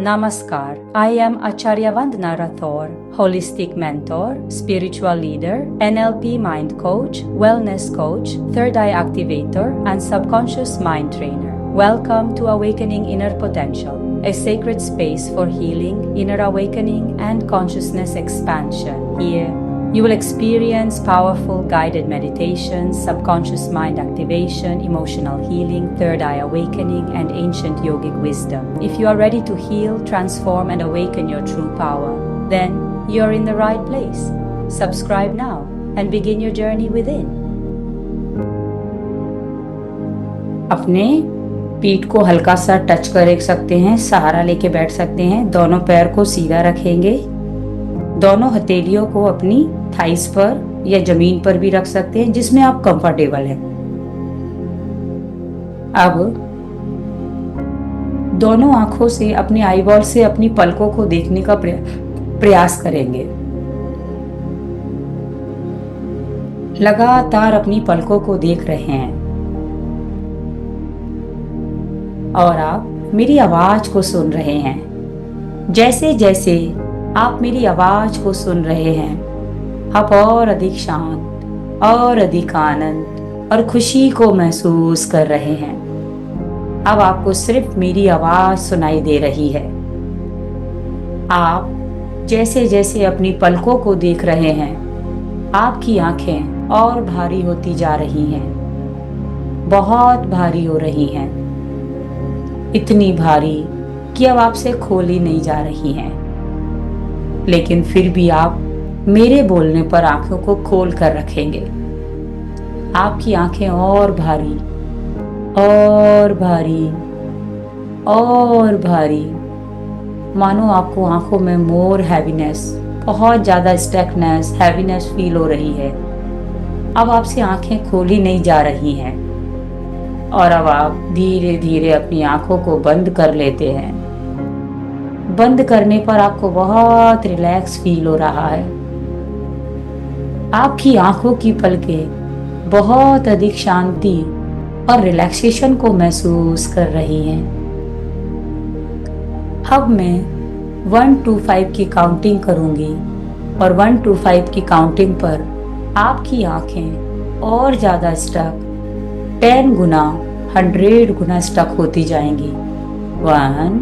Namaskar. I am Acharya Vandana Rathore, holistic mentor, spiritual leader, NLP mind coach, wellness coach, third eye activator, and subconscious mind trainer. Welcome to Awakening Inner Potential, a sacred space for healing, inner awakening, and consciousness expansion. Here, you will experience powerful guided meditations, subconscious mind activation, emotional healing, third eye awakening, and ancient yogic wisdom. If you are ready to heal, transform, and awaken your true power, then you're in the right place. Subscribe now and begin your journey within. अपने पीठ को हल्का सा touch कर सकते हैं, सहारा लेके बैठ सकते हैं, दोनों पैर को सीधा रखेंगे, दोनों हथेलियों को अपनी थाइस पर या जमीन पर भी रख सकते हैं जिसमें आप कंफर्टेबल हैं। अब दोनों आंखों से अपनी आईबॉल से अपनी पलकों को देखने का प्रयास करेंगे। लगातार अपनी पलकों को देख रहे हैं और आप मेरी आवाज को सुन रहे हैं। जैसे जैसे आप मेरी आवाज को सुन रहे हैं, आप और अधिक शांत और अधिक आनंद और खुशी को महसूस कर रहे हैं। अब आपको सिर्फ मेरी आवाज सुनाई दे रही है। आप जैसे जैसे अपनी पलकों को देख रहे हैं, आपकी आंखें और भारी होती जा रही हैं, बहुत भारी हो रही हैं, इतनी भारी कि अब आपसे खोली नहीं जा रही हैं। लेकिन फिर भी आप मेरे बोलने पर आंखों को खोल कर रखेंगे। आपकी आंखें और भारी और भारी और भारी, मानो आपको आंखों में मोर हैवीनेस, बहुत ज्यादा स्टकनेस, हैवीनेस फील हो रही है। अब आपसे आंखें खोली नहीं जा रही हैं और अब आप धीरे धीरे अपनी आंखों को बंद कर लेते हैं। बंद करने पर आपको बहुत रिलैक्स फील हो रहा है। आपकी आंखों की पलकें बहुत अधिक शांति और रिलैक्सेशन को महसूस कर रही हैं। अब मैं 1 to 5 की काउंटिंग करूंगी और 1 to 5 की काउंटिंग पर आपकी आंखें और ज्यादा स्टक 10 गुना 100 गुना स्टक होती जाएंगी। 1,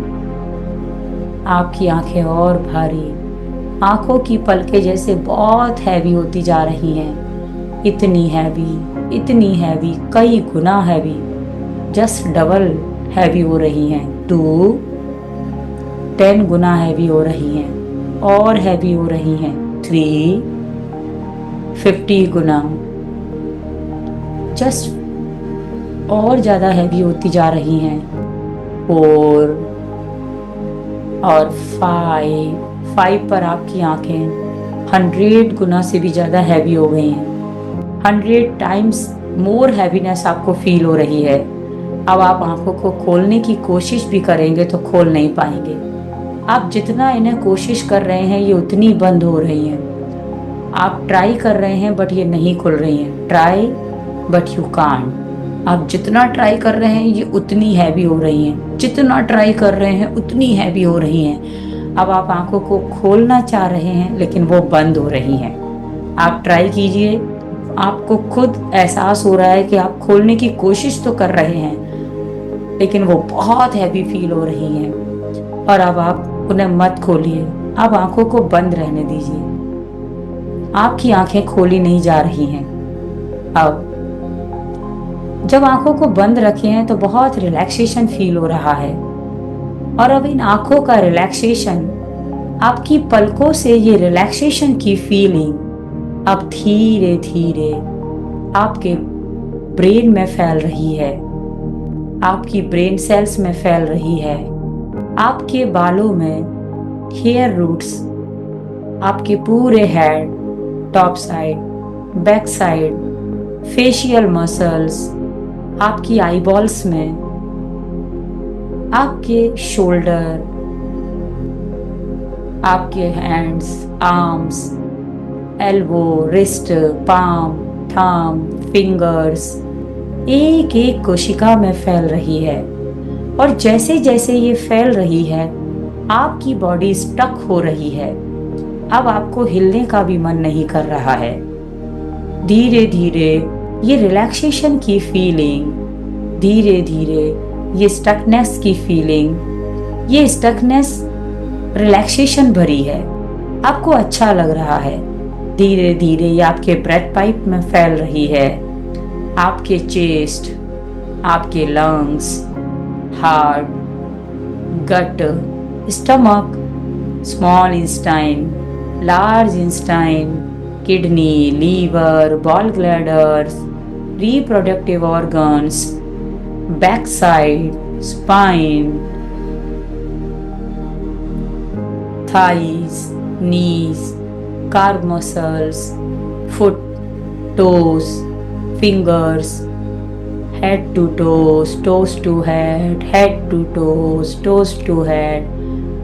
आपकी आंखें और भारी, आंखों की पलकें जैसे बहुत हैवी होती जा रही हैं, इतनी हैवी, कई गुना हैवी, जस्ट डबल हैवी हो रही हैं। 2, 10 गुना हैवी हो रही हैं और हैवी हो रही हैं। 3, 50 गुना, जस्ट और ज्यादा हैवी होती जा रही हैं। 4 और 5 पर आपकी आंखें 100 गुना से भी ज़्यादा हैवी हो गई हैं। 100 टाइम्स मोर हैवीनेस आपको फील हो रही है। अब आप आंखों को खोलने की कोशिश भी करेंगे तो खोल नहीं पाएंगे। आप जितना इन्हें कोशिश कर रहे हैं ये उतनी बंद हो रही हैं। आप ट्राई कर रहे हैं बट ये नहीं खुल रही हैं। Try but you can't. आप जितना ट्राई कर रहे हैं ये उतनी हैवी हो रही हैं, जितना ट्राई कर रहे हैं उतनी हैवी हो रही हैं। अब आप आंखों को खोलना चाह रहे हैं लेकिन वो बंद हो रही हैं। आप ट्राई कीजिए, आपको खुद एहसास हो रहा है कि आप खोलने की कोशिश तो कर रहे हैं लेकिन वो बहुत हैवी फील हो रही हैं और अब आप उन्हें मत खोलिए, आप आंखों को बंद रहने दीजिए। आपकी आंखें खोली नहीं जा रही हैं। अब जब आंखों को बंद रखे हैं तो बहुत रिलैक्सेशन फील हो रहा है और अब इन आंखों का रिलैक्सेशन, आपकी पलकों से ये रिलैक्सेशन की फीलिंग अब धीरे धीरे आपके ब्रेन में फैल रही है, आपकी ब्रेन सेल्स में फैल रही है, आपके बालों में, हेयर रूट्स, आपके पूरे head, top side, back side, facial muscles, आपकी आईबॉल्स में, आपके शोल्डर, आपके hands, arms, elbow, wrist, palm, thumb, fingers, एक एक कोशिका में फैल रही है और जैसे जैसे ये फैल रही है आपकी बॉडी स्टक हो रही है। अब आपको हिलने का भी मन नहीं कर रहा है। धीरे धीरे ये रिलैक्सेशन की फीलिंग, धीरे धीरे ये स्टकनेस की फीलिंग, ये स्टकनेस रिलैक्सेशन भरी है। आपको अच्छा लग रहा है। धीरे धीरे ये आपके ब्रेथ पाइप में फैल रही है। आपके चेस्ट, आपके lungs, heart, gut, stomach, small intestine, large intestine, kidney, liver, gall bladders, reproductive organs, back side, spine, thighs, knees, calf muscles, foot, toes, fingers, head to toes, toes to head, head to toes, toes to head।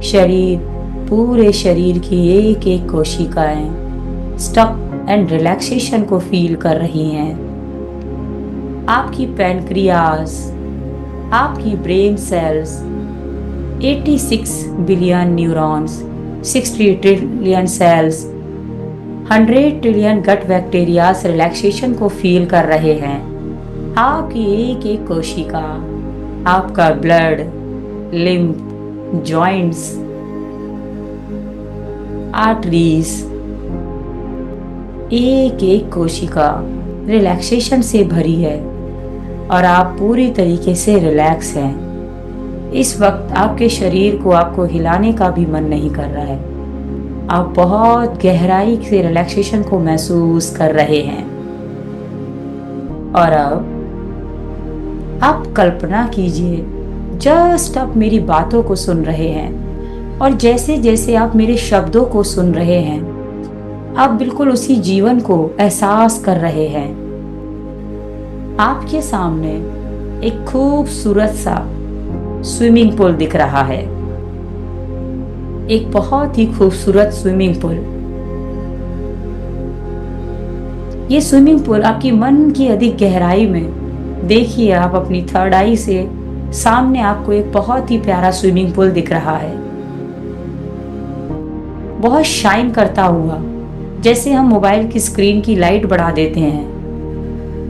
शरीर, पूरे शरीर की एक एक कोशिकाएं stuck and relaxation को feel कर रही हैं। आपकी पैनक्रियास, आपकी brain cells, 86 billion neurons, 60 trillion cells, 100 trillion gut bacterias relaxation को फील कर रहे हैं। आपकी एक एक कोशिका, आपका ब्लड, लिम्फ, जॉइंट्स, आर्टरीज, एक एक कोशिका रिलैक्सेशन से भरी है और आप पूरी तरीके से रिलैक्स हैं। इस वक्त आपके शरीर को आपको हिलाने का भी मन नहीं कर रहा है। आप बहुत गहराई से रिलैक्सेशन को महसूस कर रहे हैं। और अब आप कल्पना कीजिए, जस्ट आप मेरी बातों को सुन रहे हैं और जैसे जैसे आप मेरे शब्दों को सुन रहे हैं, आप बिल्कुल उसी जीवन को एहसास कर रहे हैं। आपके सामने एक खूबसूरत सा स्विमिंग पूल दिख रहा है, एक बहुत ही खूबसूरत स्विमिंग पूल। ये स्विमिंग पूल आपकी मन की अधिक गहराई में, देखिए आप अपनी थर्ड आई से, सामने आपको एक बहुत ही प्यारा स्विमिंग पूल दिख रहा है, बहुत शाइन करता हुआ। जैसे हम मोबाइल की स्क्रीन की लाइट बढ़ा देते हैं,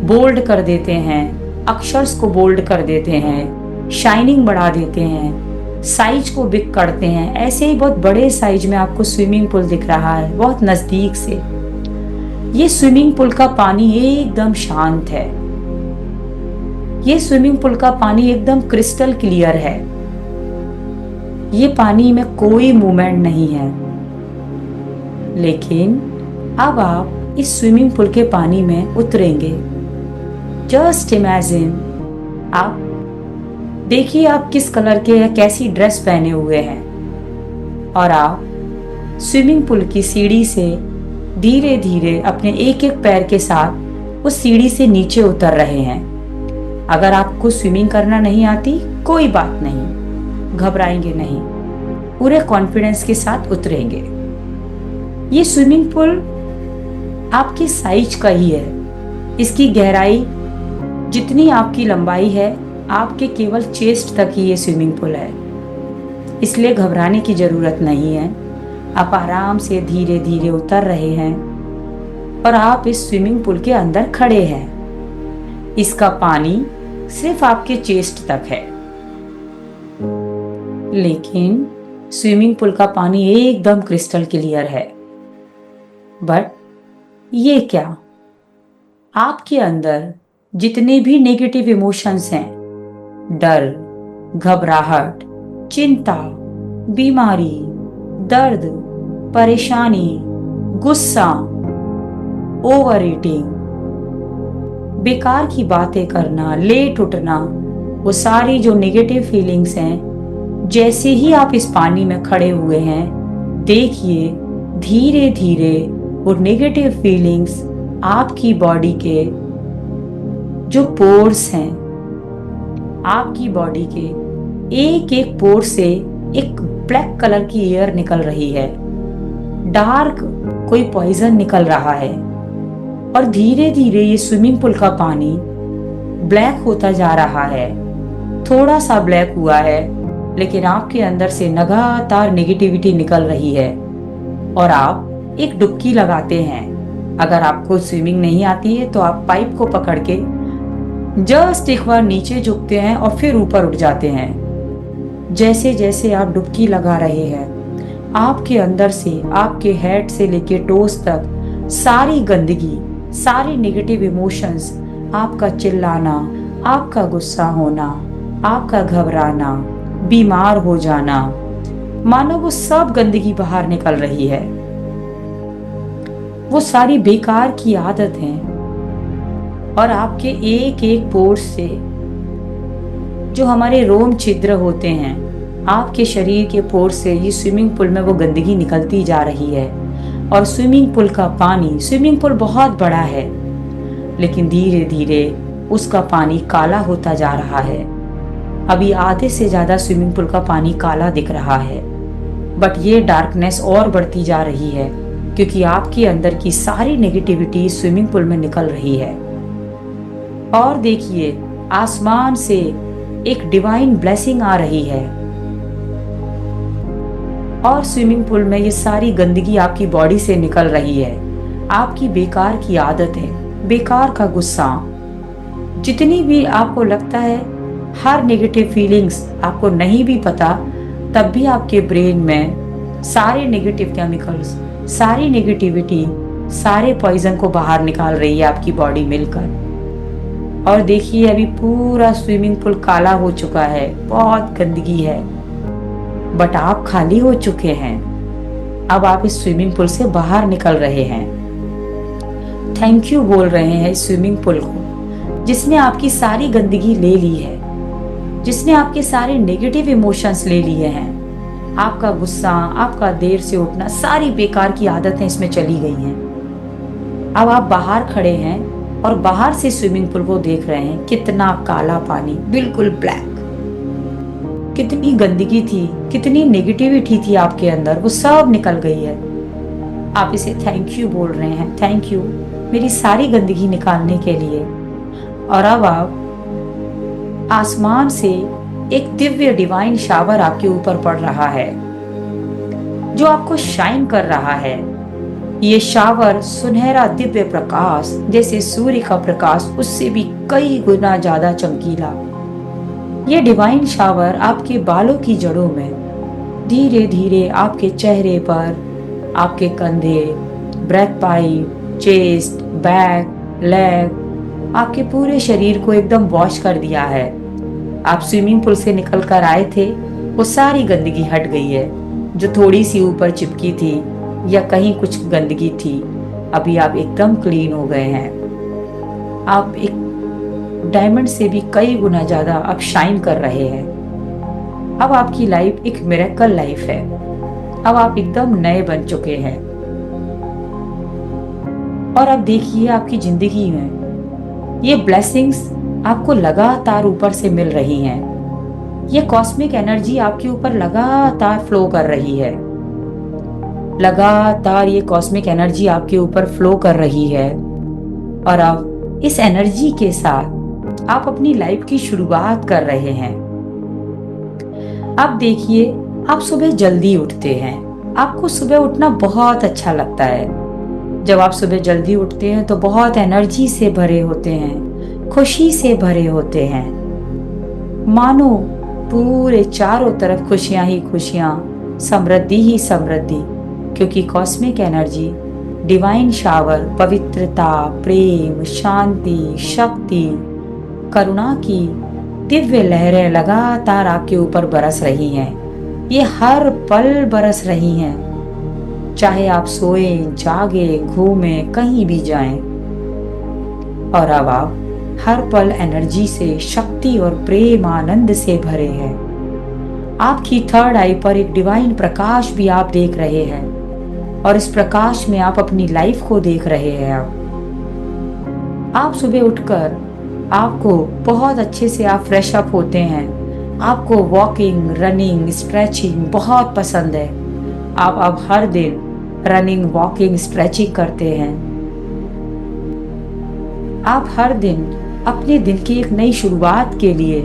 बोल्ड कर देते हैं, अक्षर्स को बोल्ड कर देते हैं, शाइनिंग बढ़ा देते हैं, साइज को बिग करते हैं, ऐसे ही बहुत बड़े साइज में आपको स्विमिंग पूल दिख रहा है, बहुत नजदीक से। ये स्विमिंग पूल का पानी एकदम शांत है। ये स्विमिंग पूल का पानी एकदम क्रिस्टल क्लियर है। ये पानी में कोई मूवमेंट नहीं है। लेकिन अब आप इस स्विमिंग पूल के पानी में उतरेंगे। जस्ट इमेजिन, आप देखिए आप किस कलर के या कैसी ड्रेस पहने हुए हैं और आप स्विमिंग पूल की सीढ़ी से धीरे धीरे अपने एक एक पैर के साथ उस सीढ़ी से नीचे उतर रहे हैं। अगर आपको स्विमिंग करना नहीं आती, कोई बात नहीं, घबराएंगे नहीं, पूरे कॉन्फिडेंस के साथ उतरेंगे। ये स्विमिंग पूल आपकी साइज का ही है। इसकी गहराई जितनी आपकी लंबाई है, आपके केवल चेस्ट तक ही ये स्विमिंग पूल है, इसलिए घबराने की जरूरत नहीं है। आप आराम से धीरे धीरे उतर रहे हैं और आप इस स्विमिंग पूल के अंदर खड़े हैं। इसका पानी सिर्फ आपके चेस्ट तक है, लेकिन स्विमिंग पूल का पानी एकदम क्रिस्टल क्लियर है। बट ये क्या, आपके अंदर जितने भी नेगेटिव इमोशंस हैं, डर, घबराहट, चिंता, बीमारी, दर्द, परेशानी, गुस्सा, ओवर ईटिंग, बेकार की बातें करना, लेट उठना, वो सारी जो नेगेटिव फीलिंग्स हैं, जैसे ही आप इस पानी में खड़े हुए हैं, देखिए धीरे धीरे वो नेगेटिव फीलिंग्स आपकी बॉडी के जो पोर्स हैं, आपकी बॉडी के एक एक पोर से एक ब्लैक कलर की एयर निकल रही है, डार्क कोई पॉइजन निकल रहा है और धीरे धीरे ये स्विमिंग पूल का पानी ब्लैक होता जा रहा है। थोड़ा सा ब्लैक हुआ है लेकिन आपके अंदर से लगातार नेगेटिविटी निकल रही है और आप एक डुबकी लगाते हैं। अगर आपको स्विमिंग नहीं आती है तो आप पाइप को पकड़ के जस्ट एक बार नीचे झुकते हैं और फिर ऊपर उठ जाते हैं। जैसे जैसे आप डुबकी लगा रहे हैं, आपके अंदर से, आपके हेड से लेके टोस तक सारी गंदगी, सारी नेगेटिव इमोशंस, आपका चिल्लाना, आपका गुस्सा होना, आपका घबराना, बीमार हो जाना, मानो वो सब गंदगी बाहर निकल रही है। वो सारी बेकार की आदत है और आपके एक एक पोर से जो हमारे रोम छिद्र होते हैं, आपके शरीर के पोर से ये स्विमिंग पूल में वो गंदगी निकलती जा रही है। और स्विमिंग पूल का पानी, स्विमिंग पूल बहुत बड़ा है लेकिन धीरे धीरे उसका पानी काला होता जा रहा है। अभी आधे से ज्यादा स्विमिंग पूल का पानी काला दिख रहा है, बट ये डार्कनेस और बढ़ती जा रही है क्योंकि आपके अंदर की सारी नेगेटिविटी स्विमिंग पूल में निकल रही है। और देखिए, आसमान से एक डिवाइन ब्लेसिंग आ रही है और स्विमिंग पूल में ये सारी गंदगी आपकी बॉडी से निकल रही है। आपकी बेकार की आदतें, बेकार का गुस्सा, जितनी भी आपको लगता है, हर नेगेटिव फीलिंग्स आपको नहीं भी पता तब भी आपके ब्रेन में सारे नेगेटिव केमिकल्स, सारी नेगेटिविटी, सारे पॉइजन को बाहर निकाल रही है आपकी बॉडी मिलकर। और देखिए, अभी पूरा स्विमिंग पूल काला हो चुका है, बहुत गंदगी है, बट आप खाली हो चुके हैं। अब आप इस स्विमिंग पूल से बाहर निकल रहे हैं। थैंक यू बोल रहे हैं इस स्विमिंग पूल को जिसने आपकी सारी गंदगी ले ली है, जिसने आपके सारे नेगेटिव इमोशंस ले लिए हैं। आपका गुस्सा, आपका देर से उठना, सारी बेकार की आदतें इसमें चली गई हैं। अब आप बाहर खड़े हैं और बाहर से स्विमिंग पूल को देख रहे हैं। कितना काला पानी, बिल्कुल ब्लैक। कितनी गंदगी थी, कितनी नेगेटिविटी थी आपके अंदर, वो सब निकल गई है। आप इसे थैंक यू बोल रहे हैं, थैंक यू मेरी सारी गंदगी निकालने के लिए। और अब आप आसमान से एक दिव्य डिवाइन शावर आपके ऊपर पड़ रहा है जो आपको शाइन कर रहा है। ये शावर सुनहरा दिव्य प्रकाश, जैसे सूर्य का प्रकाश, उससे भी कई गुना ज्यादा चमकीला। ये डिवाइन शावर आपके बालों की जड़ों में धीरे धीरे आपके चेहरे पर, आपके कंधे, breath pipe, chest, back, leg, आपके पूरे शरीर को एकदम वॉश कर दिया है। आप स्विमिंग पूल से निकल कर आए थे, वो सारी गंदगी हट गई है जो थोड़ी सी ऊपर चिपकी थी या कहीं कुछ गंदगी थी। अभी आप एकदम क्लीन हो गए हैं। आप एक डायमंड से भी कई गुना ज्यादा आप शाइन कर रहे हैं। अब आपकी लाइफ एक मिरेकल लाइफ है। अब आप एकदम नए बन चुके हैं। और अब देखिए, आपकी जिंदगी में ये ब्लेसिंग्स आपको लगातार ऊपर से मिल रही हैं। ये कॉस्मिक एनर्जी आपके ऊपर लगातार फ्लो कर रही है। लगातार ये कॉस्मिक एनर्जी आपके ऊपर फ्लो कर रही है। और अब इस एनर्जी के साथ आप अपनी लाइफ की शुरुआत कर रहे हैं। अब देखिए, आप सुबह जल्दी उठते हैं। आपको सुबह उठना बहुत अच्छा लगता है। जब आप सुबह जल्दी उठते हैं तो बहुत एनर्जी से भरे होते हैं, खुशी से भरे होते हैं, मानो पूरे चारों तरफ खुशियां ही खुशियां, समृद्धि ही समृद्धि, क्योंकि कॉस्मिक एनर्जी, डिवाइन शावर, पवित्रता, प्रेम, शांति, शक्ति, करुणा की दिव्य लहरें लगातार आपके ऊपर बरस रही हैं। ये हर पल बरस रही हैं, चाहे आप सोएं, जागे, घूमें, कहीं भी जाएं। और अब आप हर पल एनर्जी से, शक्ति और प्रेम, आनंद से भरे हैं। आपकी थर्ड आई पर एक डिवाइन प्रकाश भी आप देख रहे हैं और इस प्रकाश में आप अपनी लाइफ को देख रहे हैं। आप सुबह उठकर आपको बहुत अच्छे से आप फ्रेश अप होते हैं। आपको वॉकिंग, रनिंग, स्ट्रेचिंग बहुत पसंद है। आप अब हर दिन रनिंग, वॉकिंग, स्ट्रेचिंग करते हैं। आप हर दिन अपने दिन की एक नई शुरुआत के लिए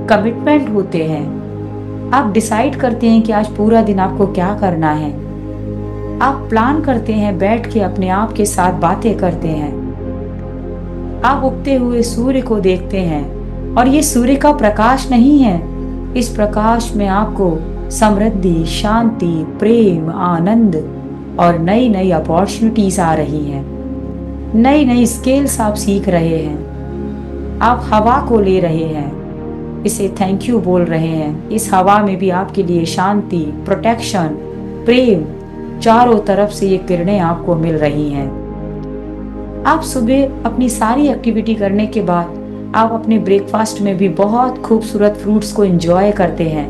कमिटमेंट होते हैं। आप डिसाइड करते हैं कि आज पूरा दिन आपको क्या करना है। आप प्लान करते हैं, बैठ के अपने आप के साथ बातें करते हैं। आप उगते हुए सूर्य को देखते हैं और ये सूर्य का प्रकाश नहीं है। इस प्रकाश में आपको समृद्धि, शांति, प्रेम, आनंद और नई नई अपॉर्चुनिटीज आ रही हैं। नई नई स्किल्स आप सीख रहे हैं। आप हवा को ले रहे हैं, इसे थैंक यू बोल रहे हैं। इस हवा में भी आपके लिए शांति, प्रोटेक्शन, प्रेम, चारों तरफ से ये किरणें आपको मिल रही हैं। आप सुबह अपनी सारी एक्टिविटी करने के बाद आप अपने ब्रेकफास्ट में भी बहुत खूबसूरत फ्रूट्स को एंजॉय करते हैं।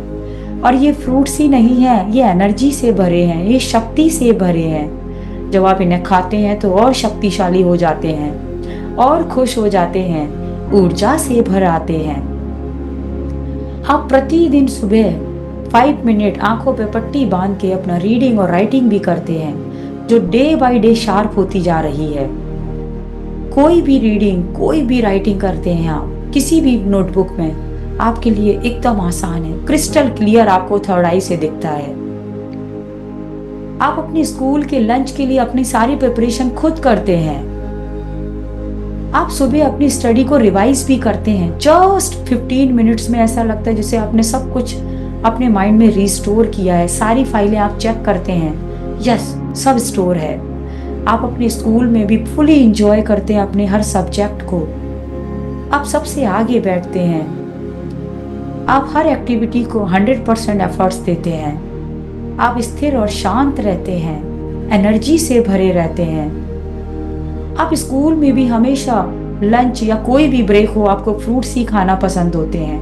और ये फ्रूट्स ही नहीं है, ये एनर्जी से भरे हैं, ये शक्ति से भरे हैं। जब आप इन्हें खाते हैं तो और शक्तिशाली हो जाते हैं और खुश हो जाते हैं, ऊर्जा से भर आते हैं। आप प्रतिदिन सुबह 5 मिनट आंखों पे पट्टी बांध के अपना रीडिंग और राइटिंग भी करते हैं, जो डे बाय डे शार्प होती जा रही है। कोई भी रीडिंग, कोई भी राइटिंग करते हैं आप किसी भी नोटबुक में, आपके लिए एकदम आसान है, क्रिस्टल क्लियर आपको थर्ड आई से दिखता है। आप अपने स्कूल के लंच के लिए अपनी सारी प्रिपरेशन खुद करते हैं। आप सुबह अपनी स्टडी को रिवाइज भी करते हैं। जस्ट 15 मिनट्स में ऐसा लगता है जैसे आपने सब कुछ अपने माइंड में रिस्टोर किया है। सारी फाइलें आप चेक करते हैं, यस सब स्टोर है। आप अपने स्कूल में भी फुली इंजॉय करते हैं अपने हर सब्जेक्ट को। आप सबसे आगे बैठते हैं। आप हर एक्टिविटी को 100% एफर्ट्स देते हैं। आप स्थिर और शांत रहते हैं, एनर्जी से भरे रहते हैं। आप स्कूल में भी हमेशा लंच या कोई भी ब्रेक हो, आपको फ्रूट्स ही खाना पसंद होते हैं।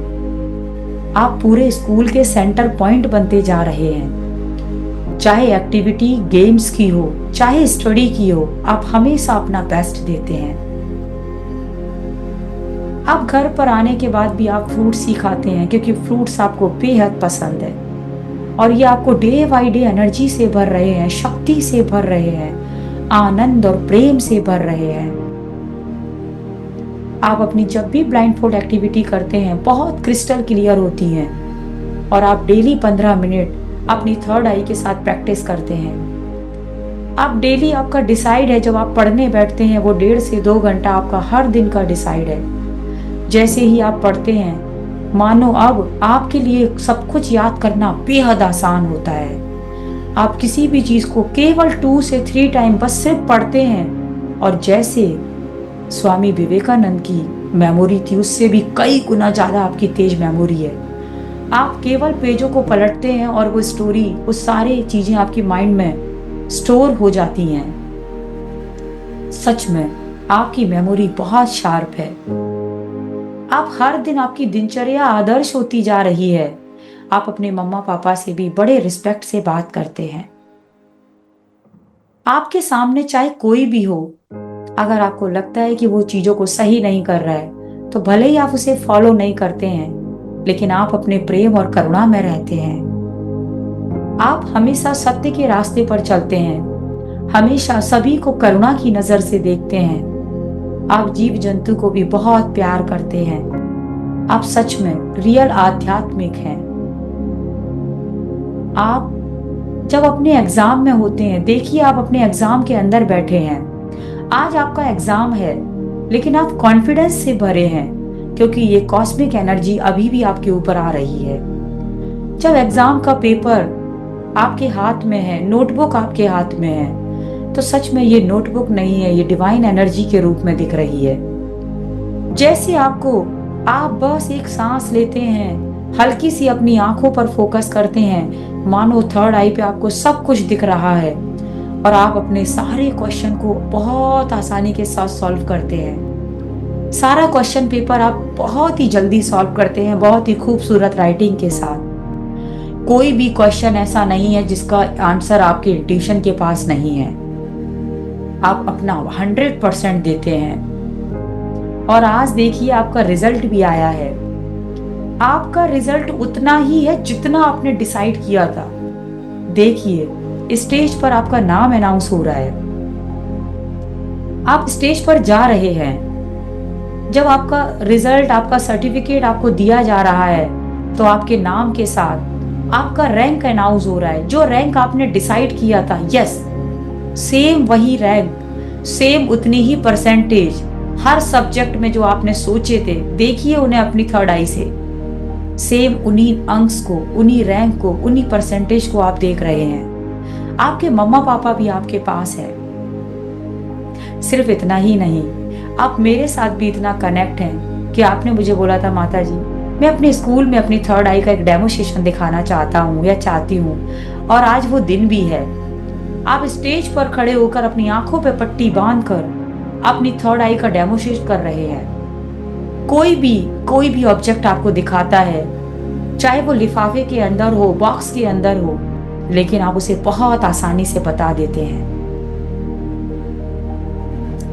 आप पूरे स्कूल के सेंटर पॉइंट बनते जा रहे हैं। चाहे एक्टिविटी गेम्स की हो, चाहे स्टडी की हो, आप हमेशा अपना बेस्ट देते हैं। आप घर पर आने के बाद भी आप फ्रूट्स ही खाते हैं, क्योंकि फ्रूट्स आपको बेहद पसंद है और ये आपको डे बाय डे एनर्जी से भर रहे हैं, शक्ति से भर रहे हैं, आनंद और प्रेम से भर रहे हैं। आप अपनी जब भी ब्लाइंडफोल्ड एक्टिविटी करते हैं बहुत क्रिस्टल क्लियर होती हैं और आप डेली 15 मिनट अपनी थर्ड आई के साथ प्रैक्टिस करते हैं। आप डेली, आपका डिसाइड है, जब आप पढ़ने बैठते हैं वो 1.5 से 2 घंटा आपका हर दिन का डिसाइड है। जैसे ही आप पढ़ते हैं, मानो अब आपके लिए सब कुछ याद करना बेहद आसान होता है। आप किसी भी चीज को केवल 2 से 3 टाइम बस सिर्फ पढ़ते हैं और जैसे स्वामी विवेकानंद की मेमोरी थी उससे भी कई गुना ज्यादा आपकी तेज मेमोरी है। आप केवल पेजों को पलटते हैं और वो स्टोरी, वो सारी चीजें आपकी माइंड में स्टोर हो जाती हैं। सच में आपकी मेमोरी बहुत शार्प है। आप हर दिन, आपकी दिनचर्या आदर्श होती जा रही है। आप अपने मम्मा पापा से भी बड़े रिस्पेक्ट से बात करते हैं। आपके सामने चाहे कोई भी हो, अगर आपको लगता है कि वो चीजों को सही नहीं कर रहा है तो भले ही आप उसे फॉलो नहीं करते हैं, लेकिन आप अपने प्रेम और करुणा में रहते हैं। आप हमेशा सत्य के रास्ते पर चलते हैं, हमेशा सभी को करुणा की नजर से देखते हैं। आप जीव जंतु को भी बहुत प्यार करते हैं। आप सच में रियल आध्यात्मिक हैं। आप जब अपने एग्जाम में होते हैं, देखिए आप अपने एग्जाम के अंदर बैठे हैं। आज आपका एग्जाम है लेकिन आप कॉन्फिडेंस से भरे हैं, क्योंकि ये कॉस्मिक एनर्जी अभी भी आपके ऊपर आ रही है। जब एग्जाम का पेपर आपके हाथ में है, नोटबुक आपके हाथ में है, तो सच में ये नोटबुक नहीं है, ये डिवाइन एनर्जी के रूप में दिख रही है। जैसे आपको, आप बस एक सांस लेते हैं, हल्की सी अपनी आंखों पर फोकस करते हैं, मानो थर्ड आई पे आपको सब कुछ दिख रहा है और आप अपने सारे क्वेश्चन को बहुत आसानी के साथ सॉल्व करते हैं। सारा क्वेश्चन पेपर आप बहुत ही जल्दी सॉल्व करते हैं, बहुत ही खूबसूरत राइटिंग के साथ। कोई भी क्वेश्चन ऐसा नहीं है जिसका आंसर आपके इंट्यूशन के पास नहीं है। आप अपना 100% देते हैं और आज देखिए आपका रिजल्ट भी आया है। आपका रिजल्ट उतना ही है जितना आपने डिसाइड किया था। देखिए स्टेज पर आपका नाम अनाउंस हो रहा है, आप स्टेज पर जा रहे हैं। जब आपका रिजल्ट, आपका सर्टिफिकेट आपको दिया जा रहा है तो आपके नाम के साथ आपका रैंक अनाउंस हो रहा है, जो रैंक आपने डिसाइड किया था, यस, सेम वही रैंक, सेम उतनी ही परसेंटेज हर सब्जेक्ट में जो आपने सोचे थे, देखिए उन्हें अपनी थर्ड आई से, सेम उन्हीं अंक्स को, उन्हीं रैंक को, उन्हीं परसेंटेज को आप देख रहे हैं। आपके मम्मा पापा भी आपके पास है। सिर्फ इतना ही नहीं, आप मेरे साथ भी इतना कनेक्ट हैं कि आपने मुझे बोला था, माता जी मैं अपने स्कूल में अपनी थर्ड आई का एक डेमो सेशन दिखाना चाहता हूँ या चाहती हूँ, और आज वो दिन भी है। आप स्टेज पर खड़े होकर अपनी आंखों पे पट्टी बांधकर अपनी थर्ड आई का डेमो सेशन कर रहे हैं। कोई भी ऑब्जेक्ट आपको दिखाता है, चाहे वो लिफाफे के अंदर हो, बॉक्स के अंदर हो, लेकिन आप उसे बहुत आसानी से बता देते हैं।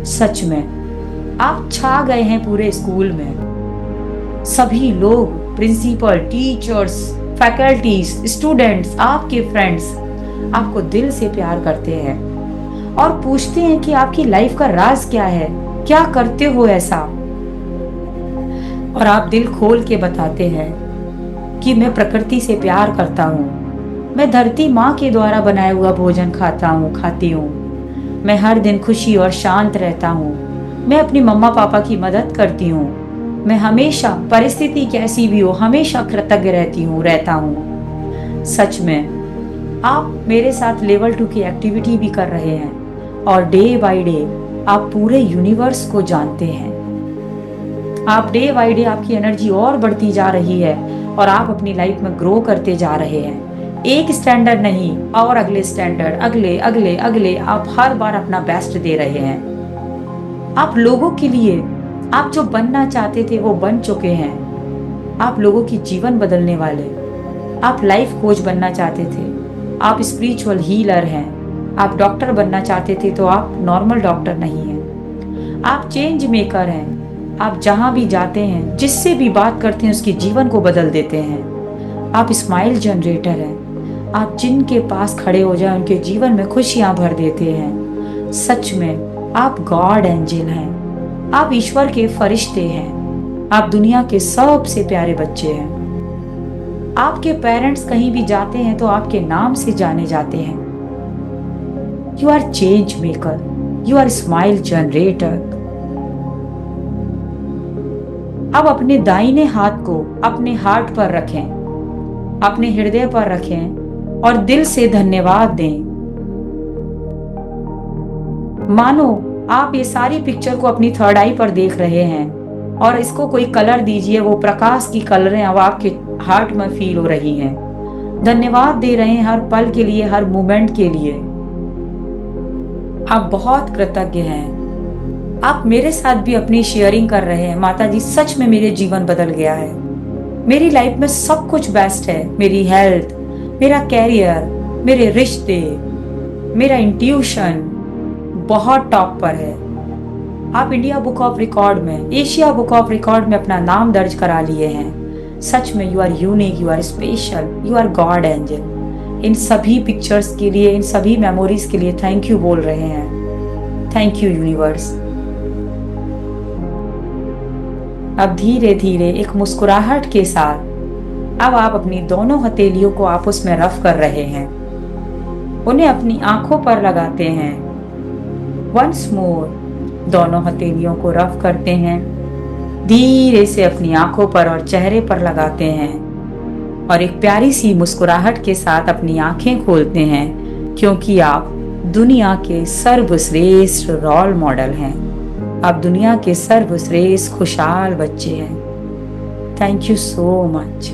सच में आप छा गए हैं पूरे स्कूल में। सभी लोग, प्रिंसिपल, टीचर्स, फैकल्टीज, स्टूडेंट्स, आपके फ्रेंड्स आपको दिल से प्यार करते हैं और पूछते हैं कि आपकी लाइफ का राज क्या है, क्या करते हो ऐसा। और आप दिल खोल के बताते हैं कि मैं प्रकृति से प्यार करता हूँ, मैं धरती माँ के द्वारा बनाया हुआ भोजन खाता हूँ, खाती हूँ, मैं हर दिन खुशी और शांत रहता हूँ, मैं अपनी मम्मा पापा की मदद करती हूँ, मैं हमेशा, परिस्थिति कैसी भी हो, हमेशा कृतज्ञ रहता हूँ। सच में आप मेरे साथ लेवल 2 की एक्टिविटी भी कर रहे हैं और डे बाय डे आप पूरे यूनिवर्स को जानते हैं। आप डे बाय डे, आपकी एनर्जी और बढ़ती जा रही है और आप अपनी लाइफ में ग्रो करते जा रहे हैं। एक स्टैंडर्ड नहीं, और अगले स्टैंडर्ड, अगले अगले अगले, आप हर बार अपना बेस्ट दे रहे हैं। आप लोगों के लिए, आप जो बनना चाहते थे वो बन चुके हैं। आप लोगों की जीवन बदलने वाले, आप लाइफ कोच बनना चाहते थे, आप स्पिरिचुअल हीलर हैं। आप डॉक्टर बनना चाहते थे तो आप नॉर्मल डॉक्टर नहीं हैं। आप चेंज मेकर हैं। आप जहां भी जाते हैं, जिससे भी बात करते हैं, उसके जीवन को बदल देते हैं। आप स्माइल जनरेटर हैं। आप जिनके पास खड़े हो जाए उनके जीवन में खुशियां भर देते हैं। सच में आप गॉड एंजल हैं। आप ईश्वर के फरिश्ते हैं। आप दुनिया के सबसे प्यारे बच्चे हैं। आपके पेरेंट्स कहीं भी जाते हैं तो आपके नाम से जाने जाते हैं। You are change maker, you are smile generator. अब अपने दाहिने हाथ को अपने हार्ट पर रखें, अपने हृदय पर रखें और दिल से धन्यवाद दें। मानो आप ये सारी पिक्चर को अपनी थर्ड आई पर देख रहे हैं और इसको कोई कलर दीजिए, वो प्रकाश की कलरें अब आपके हार्ट में फील हो रही हैं। धन्यवाद दे रहे हैं हर पल के लिए, हर मोमेंट के लिए। आप बहुत कृतज्ञ हैं। आप मेरे साथ भी अपनी शेयरिंग कर रहे हैं, माता जी सच में मेरे जीवन बदल गया है। मेरी लाइफ में सब कुछ बेस्ट है। मेरी हेल्थ, मेरा कैरियर, मेरे रिश्ते, मेरा इंट्यूशन बहुत टॉप पर है। आप इंडिया बुक ऑफ रिकॉर्ड में, एशिया बुक ऑफ रिकॉर्ड में अपना नाम दर्ज करा लिए हैं। सच में you are unique, you are special, you are god angel. इन सभी पिक्चर्स के लिए, इन सभी मेमोरीज के लिए थैंक यू बोल रहे हैं। Thank you universe. अब धीरे धीरे एक मुस्कुराहट के साथ अब आप अपनी दोनों हथेलियों को आपस में रफ कर रहे हैं, उन्हें अपनी आंखों पर लगाते हैं। वंस मोर दोनों हथेलियों को रफ करते हैं, धीरे से अपनी आंखों पर और चेहरे पर लगाते हैं और एक प्यारी सी मुस्कुराहट के साथ अपनी आंखें खोलते हैं, क्योंकि आप दुनिया के सर्वश्रेष्ठ रोल मॉडल हैं। आप दुनिया के सर्वश्रेष्ठ खुशहाल बच्चे हैं। Thank you so much.